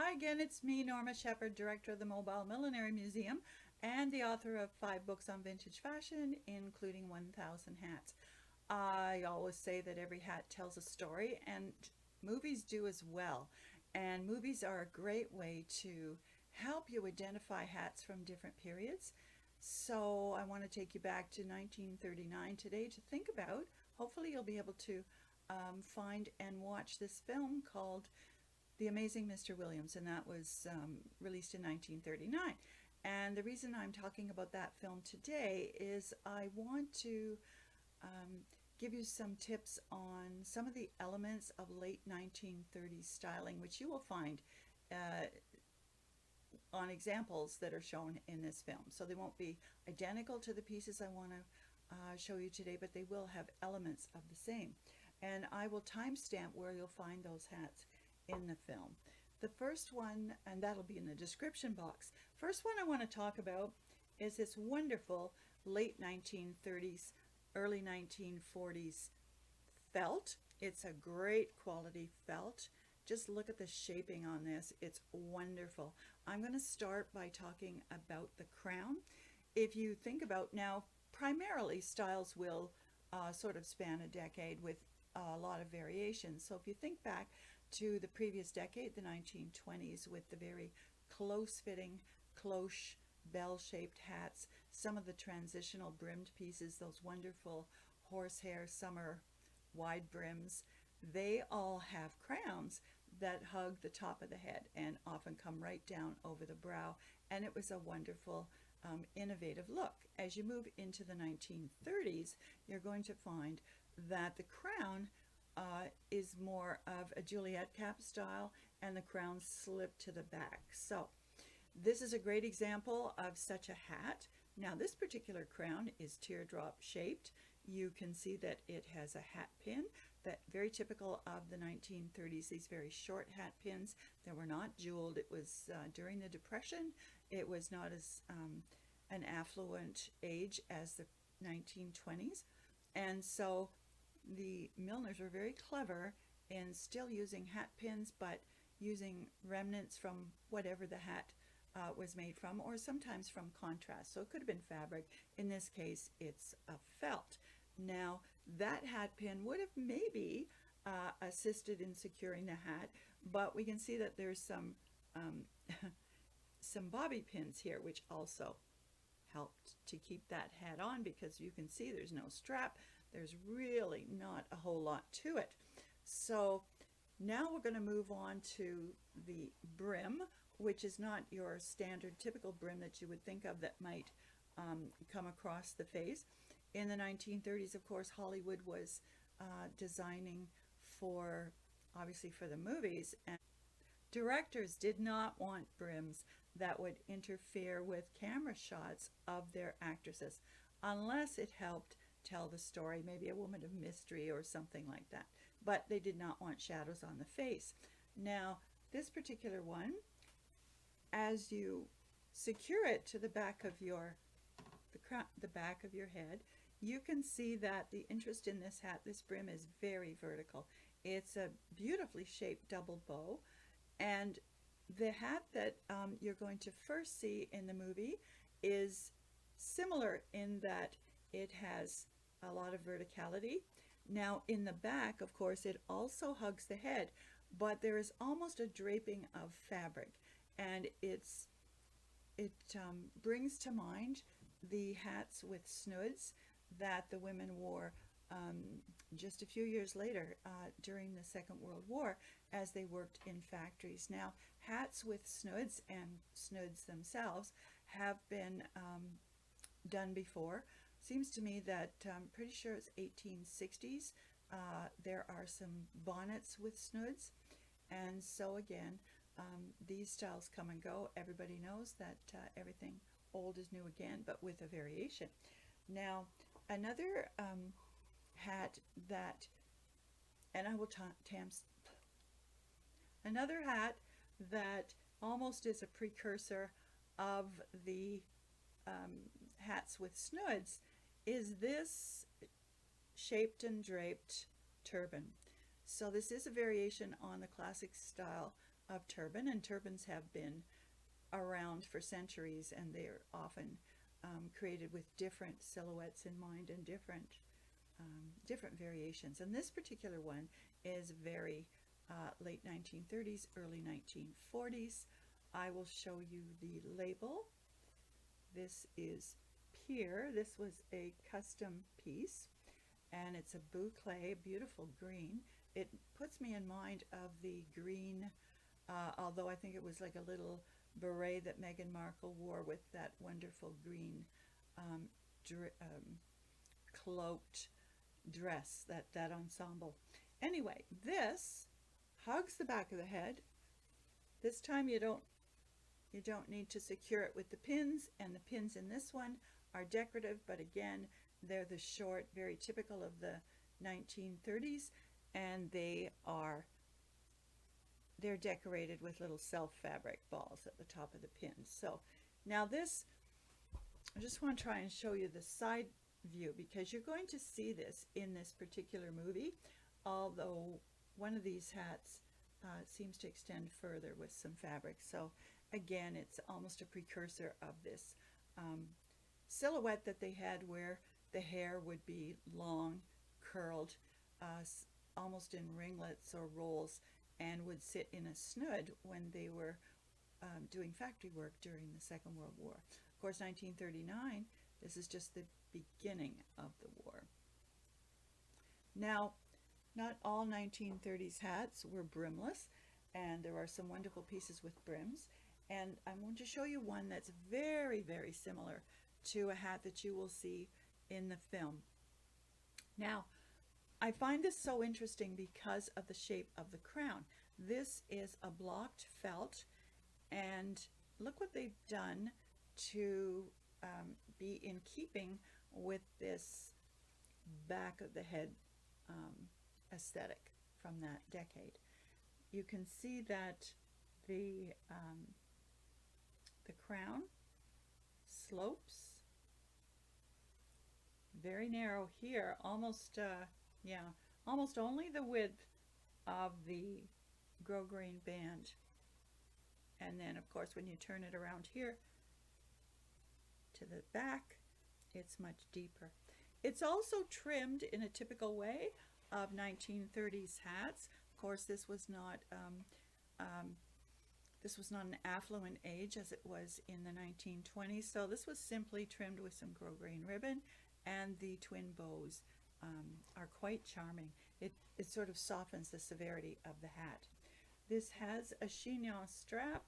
Hi again, it's me, Norma Shepherd, Director of the Mobile Millinery Museum and the author of 5 books on vintage fashion, including 1,000 hats. I always say that every hat tells a story, and movies do as well. And movies are a great way to help you identify hats from different periods. So I want to take you back to 1939 today to think about. Hopefully, you'll be able to find and watch this film called the Amazing Mr. Williams, and that was released in 1939. And the reason I'm talking about that film today is I want to um, give you some tips on some of the elements of late 1930s styling, which you will find uh, on examples that are shown in this film. So they won't be identical to the pieces I want to show you today, but they will have elements of the same. And I will timestamp where you'll find those hats in the film. The first one, and that'll be in the description box. First one I want to talk about is this wonderful late 1930s, early 1940s felt. It's a great quality felt. Just look at the shaping on this. It's wonderful. I'm going to start by talking about the crown. If you think about now, primarily styles will sort of span a decade with a lot of variations. So if you think back to the previous decade, the 1920s, with the very close-fitting, cloche, bell-shaped hats, some of the transitional brimmed pieces, those wonderful horsehair summer wide brims, they all have crowns that hug the top of the head and often come right down over the brow. And it was a wonderful, innovative look. As you move into the 1930s, you're going to find that the crown is more of a Juliet cap style, and the crown slipped to the back. So this is a great example of such a hat. Now this particular crown is teardrop shaped. You can see that it has a hat pin, that very typical of the 1930s, these very short hat pins. They were not jeweled. It was during the Depression. It was not as an affluent age as the 1920s. And so the milliners were very clever in still using hat pins, but using remnants from whatever the hat was made from, or sometimes from contrast. So it could have been fabric. In this case, it's a felt. Now, that hat pin would have maybe assisted in securing the hat, but we can see that there's some some bobby pins here, which also helped to keep that hat on, because you can see there's no strap. There's really not a whole lot to it. So now we're going to move on to the brim, which is not your standard typical brim that you would think of that might come across the face. In the 1930s, of course, Hollywood was designing for, obviously, for the movies, and directors did not want brims that would interfere with camera shots of their actresses unless it helped tell the story, maybe a woman of mystery or something like that. But they did not want shadows on the face. Now, this particular one, as you secure it to the back of your the back of your head, you can see that the interest in this hat, this brim, is very vertical. It's a beautifully shaped double bow, and the hat that you're going to first see in the movie is similar in that it has a lot of verticality. Now in the back, of course, it also hugs the head, but there is almost a draping of fabric, and it brings to mind the hats with snoods that the women wore just a few years later during the Second World War as they worked in factories. Now, hats with snoods and snoods themselves have been done before. Seems to me that I'm pretty sure it's 1860s. There are some bonnets with snoods, and so again, these styles come and go. Everybody knows that everything old is new again, but with a variation. Now, another hat that, and I will another hat that almost is a precursor of the hats with snoods is this shaped and draped turban. So this is a variation on the classic style of turban, and turbans have been around for centuries, and they're often created with different silhouettes in mind and different variations. And this particular one is very late 1930s, early 1940s. I will show you the label. This is Pier. This was a custom piece, and it's a boucle, beautiful green. It puts me in mind of the green, although I think it was like a little beret that Meghan Markle wore with that wonderful green cloaked dress, that ensemble. Anyway, this hugs the back of the head. This time you don't need to secure it with the pins, and the pins in this one are decorative, but again, they're the short, very typical of the 1930s, and they're decorated with little self fabric balls at the top of the pins. So now this, I just want to try and show you the side view, because you're going to see this in this particular movie, although one of these hats seems to extend further with some fabric. So again, it's almost a precursor of this silhouette that they had, where the hair would be long, curled, almost in ringlets or rolls, and would sit in a snood when they were doing factory work during the Second World War. Of course, 1939, this is just the beginning of the war. Now, not all 1930s hats were brimless, and there are some wonderful pieces with brims. And I'm going to show you one that's very, very similar to a hat that you will see in the film. Now, I find this so interesting because of the shape of the crown. This is a blocked felt, and look what they've done to be in keeping with this back of the head aesthetic from that decade. You can see that the crown slopes very narrow here, almost almost only the width of the grosgrain band, and then of course when you turn it around here to the back, it's much deeper. It's also trimmed in a typical way of 1930s hats. Of course, this was not an affluent age as it was in the 1920s, so this was simply trimmed with some grosgrain ribbon, and the twin bows are quite charming. It sort of softens the severity of the hat. This has a chignon strap.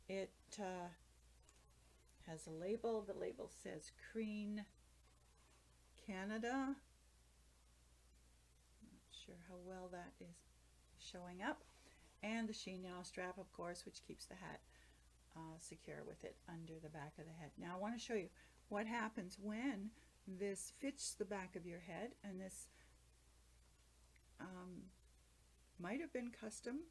It has a label. The label says Crean Canada. Not sure how well that is showing up. And the chignon strap, of course, which keeps the hat secure with it under the back of the head. Now I want to show you what happens when this fits the back of your head, and this might have been custom.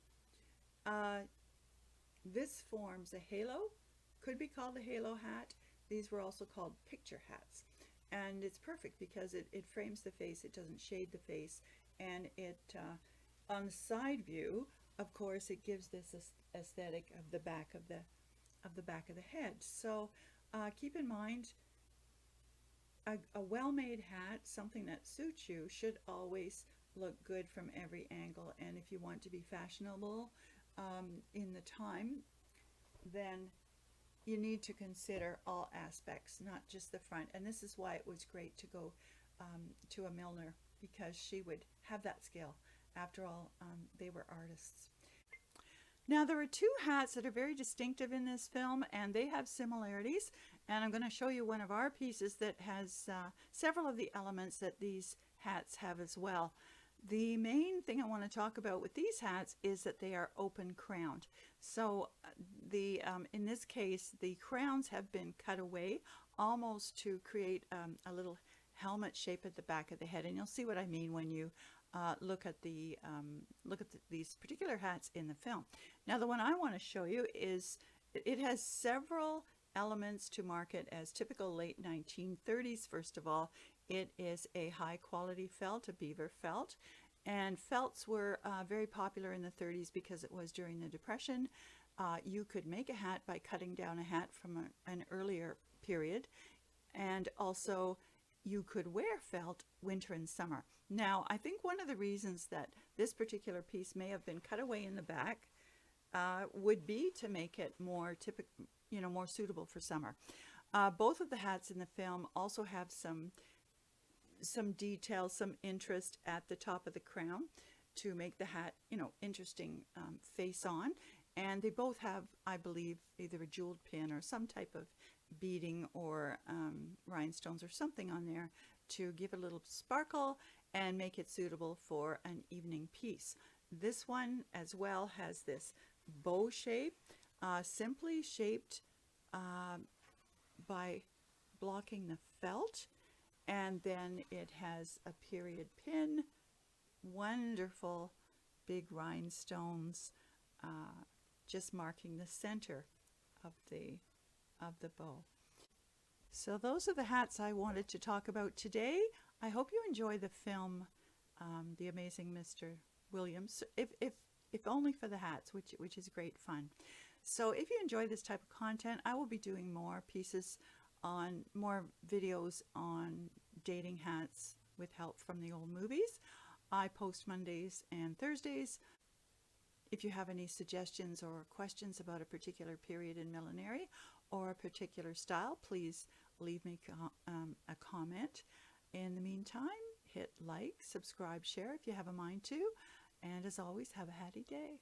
This forms a halo, could be called a halo hat. These were also called picture hats, and it's perfect because it frames the face, it doesn't shade the face, and it on the side view, of course, it gives this aesthetic of the back of the head. So keep in mind, a well-made hat, something that suits you, should always look good from every angle. And if you want to be fashionable in the time, then you need to consider all aspects, not just the front. And this is why it was great to go to a milliner, because she would have that skill. After all, they were artists. Now, there are two hats that are very distinctive in this film, and they have similarities. And I'm going to show you one of our pieces that has several of the elements that these hats have as well. The main thing I want to talk about with these hats is that they are open crowned. So in this case, the crowns have been cut away almost to create a little helmet shape at the back of the head. And you'll see what I mean when you look at these particular hats in the film. Now, the one I want to show you is, it has several elements to mark it as typical late 1930s. First of all, it is a high quality felt, a beaver felt, And felts were very popular in the 30s because it was during the Depression. You could make a hat by cutting down a hat from an earlier period, and also you could wear felt winter and summer. Now, I think one of the reasons that this particular piece may have been cut away in the back would be to make it more typical, more suitable for summer. Both of the hats in the film also have some detail, some interest at the top of the crown to make the hat, interesting face on. And they both have, I believe, either a jeweled pin or some type of beading or rhinestones or something on there to give a little sparkle and make it suitable for an evening piece. This one as well has this bow shape, simply shaped by blocking the felt, and then it has a period pin, wonderful big rhinestones just marking the center of the bow. So those are the hats I wanted to talk about today. I hope you enjoy the film, The Amazing Mr. Williams, if only for the hats, which is great fun. So if you enjoy this type of content, I will be doing more pieces on more videos on dating hats with help from the old movies. I post Mondays and Thursdays. If you have any suggestions or questions about a particular period in millinery or a particular style, please leave me a comment. In the meantime, hit like, subscribe, share if you have a mind to, and as always, have a happy day.